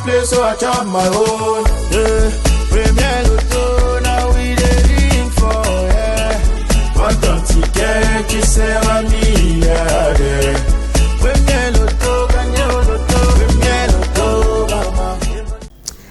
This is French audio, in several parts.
play, so I chop my own. Yeah. Premier Lotto, now we dey for, yeah. What don't you get, qui sert à milliardaire. Premier Lotto, gagné au loto, Premier Lotto, maman.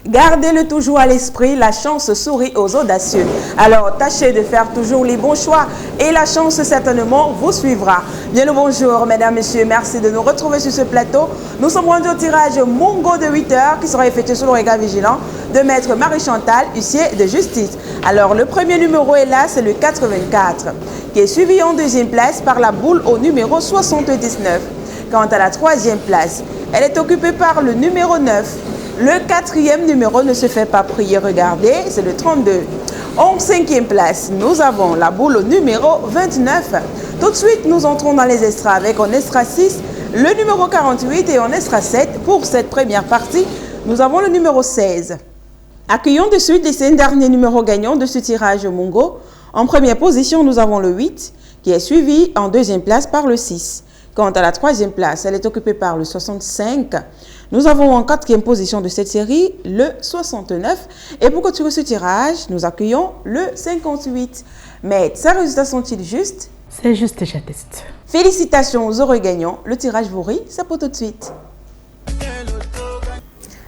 Gardez-le toujours à l'esprit, la chance sourit aux audacieux. Alors, tâchez de faire toujours les bons choix et la chance certainement vous suivra. Bien le bonjour, mesdames, messieurs, merci de nous retrouver sur ce plateau. Nous sommes rendus au tirage Mongo de 8 heures qui sera effectué sous le regard vigilant de Maître Marie-Chantal, huissier de justice. Alors, le premier numéro est là, c'est le 84, qui est suivi en deuxième place par la boule au numéro 79. Quant à la troisième place, elle est occupée par le numéro 9. Le quatrième numéro ne se fait pas prier, regardez, c'est le 32. En cinquième place, nous avons la boule au numéro 29. Tout de suite, nous entrons dans les extras avec en extra 6, le numéro 48 et en extra 7. Pour cette première partie, nous avons le numéro 16. Accueillons de suite les 5 derniers numéros gagnants de ce tirage Mongo. En première position, nous avons le 8, qui est suivi en deuxième place par le 6. Quant à la troisième place, elle est occupée par le 65. Nous avons en quatrième position de cette série le 69. Et pour continuer ce tirage, nous accueillons le 58. Mais ces résultats sont-ils justes? C'est juste, j'atteste. Félicitations aux heureux gagnants. Le tirage vous rit, c'est pour tout de suite.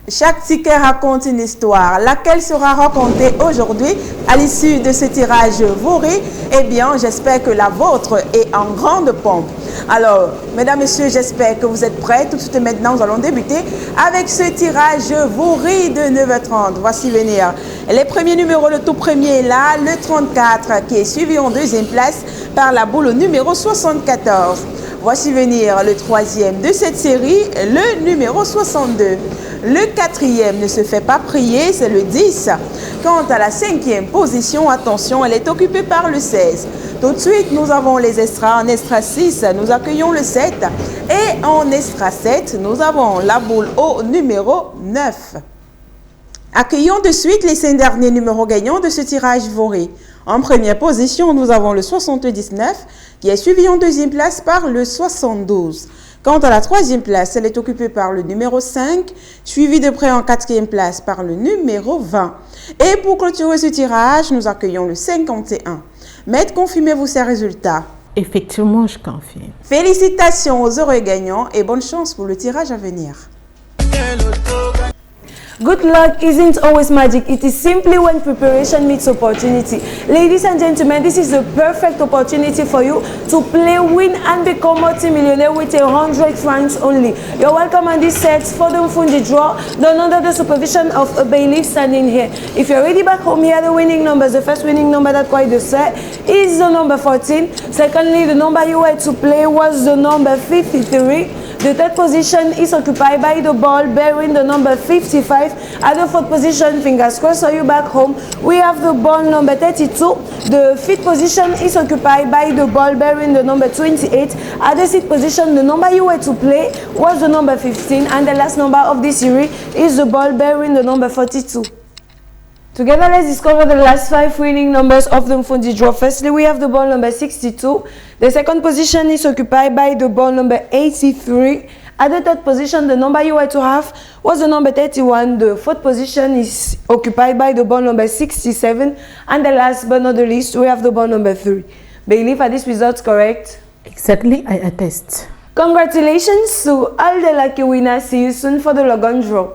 Chaque ticket raconte une histoire. Laquelle sera racontée aujourd'hui à l'issue de ce tirage Vori? Eh bien, j'espère que la vôtre est en grande pompe. Alors, mesdames, messieurs, j'espère que vous êtes prêts. Tout de suite maintenant, nous allons débuter avec ce tirage Vori de 9h30. Voici venir les premiers numéros. Le tout premier est là, le 34, qui est suivi en deuxième place par la boule au numéro 74. Voici venir le troisième de cette série, le numéro 62. Le quatrième ne se fait pas prier, c'est le 10. Quant à la cinquième position, attention, elle est occupée par le 16. Tout de suite, nous avons les extras. En extra 6, nous accueillons le 7. Et en extra 7, nous avons la boule au numéro 9. Accueillons de suite les 5 derniers numéros gagnants de ce tirage Vori. En première position, nous avons le 79, qui est suivi en deuxième place par le 72. Quant à la troisième place, elle est occupée par le numéro 5, suivi de près en quatrième place par le numéro 20. Et pour clôturer ce tirage, nous accueillons le 51. Maître, confirmez-vous ces résultats? Effectivement, je confirme. Félicitations aux heureux gagnants et bonne chance pour le tirage à venir. Good luck isn't always magic. It is simply when preparation meets opportunity. Ladies and gentlemen, this is the perfect opportunity for you to play, win, and become multi-millionaire with 100 francs only. You're welcome on this set for the Mfundi draw, done under the supervision of a bailiff standing here. If you're already back home, here are the winning numbers. The first winning number that quite the set is the number 14. Secondly, the number you had to play was the number 53. The third position is occupied by the ball bearing the number 55. At the fourth position, fingers crossed for you back home, we have the ball number 32. The fifth position is occupied by the ball bearing the number 28. At the sixth position, the number you were to play was the number 15. And the last number of this series is the ball bearing the number 42. Together, let's discover the last 5 winning numbers of the Mfundi draw. Firstly, we have the ball number 62. The second position is occupied by the ball number 83. At the third position, the number you were to have was the number 31. The fourth position is occupied by the ball number 67. And the last but not the least, we have the ball number 3. Bailiff, are these results correct? Exactly, I attest. Congratulations to all the lucky winners. See you soon for the Logan draw.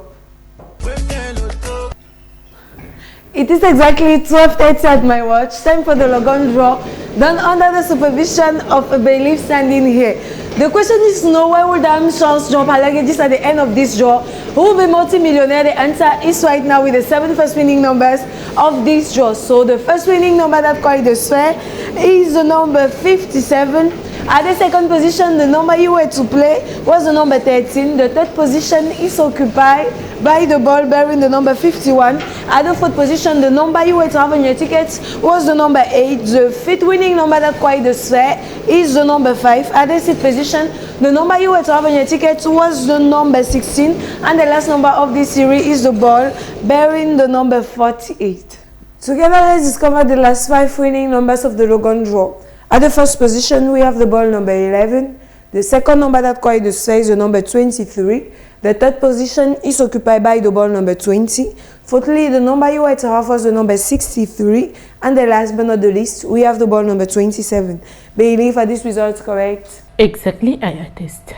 It is exactly 12:30 at my watch. Time for the Logan draw, done under the supervision of a bailiff standing here. The question is to know where will Dame Chance jump Alagadis at the end of this draw? Who will be multi-millionaire? The answer is right now with the 7 first winning numbers of this draw. So the first winning number that quite the sphere is the number 57. At the second position, the number you were to play was the number 13. The third position is occupied by the ball bearing the number 51. At the fourth position, the number you were to have on your tickets was the number 8. The fifth winning number that quite the sphere is the number 5. At the sixth position, the number you were to have on your tickets was the number 16. And the last number of this series is the ball bearing the number 48. Together, let's discover the last 5 winning numbers of the Logan draw. At the first position, we have the ball number 11. The second number that quite the sphere is the number 23. The third position is occupied by the ball number 20. Fourthly, the number you are to have was the number 63. And the last but not the least, we have the ball number 27. Bailey, are these results correct? Exactly, I attest.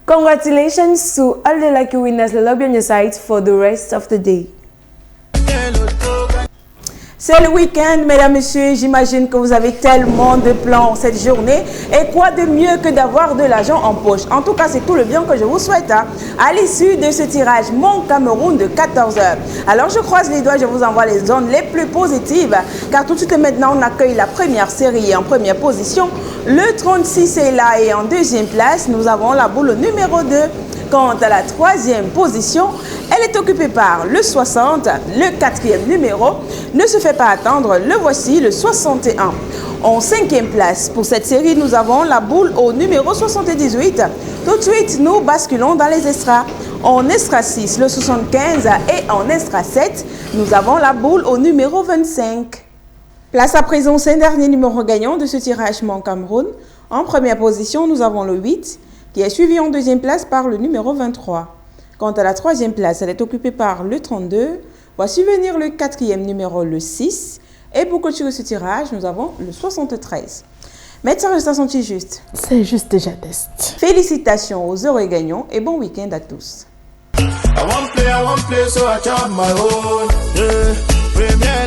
Congratulations to all the lucky winners. The lobby on your side for the rest of the day. C'est le week-end, mesdames, messieurs. J'imagine que vous avez tellement de plans cette journée. Et quoi de mieux que d'avoir de l'argent en poche? En tout cas, c'est tout le bien que je vous souhaite à l'issue de ce tirage Mon Cameroun de 14h. Alors, je croise les doigts, je vous envoie les zones les plus positives. Car tout de suite maintenant, on accueille la première série en première position. Le 36 est là et en deuxième place, nous avons la boule numéro 2. Quant à la troisième position, elle est occupée par le 60, le quatrième numéro. Ne se fait pas attendre, le voici, le 61. En cinquième place, pour cette série, nous avons la boule au numéro 78. Tout de suite, nous basculons dans les extras. En extra 6, le 75 et en extra 7, nous avons la boule au numéro 25. Place à présent au 5 dernier numéro gagnant de ce tirage Mon Cameroun. En première position, nous avons le 8. Qui est suivi en deuxième place par le numéro 23. Quant à la troisième place, elle est occupée par le 32. Voici venir le quatrième numéro, le 6. Et pour clôturer ce tirage, nous avons le 73. Médecin, ça sont-ils justes? C'est juste, j'atteste. Félicitations aux heureux gagnants et bon week-end à tous. I want play, so I chop my own. Yeah. Premier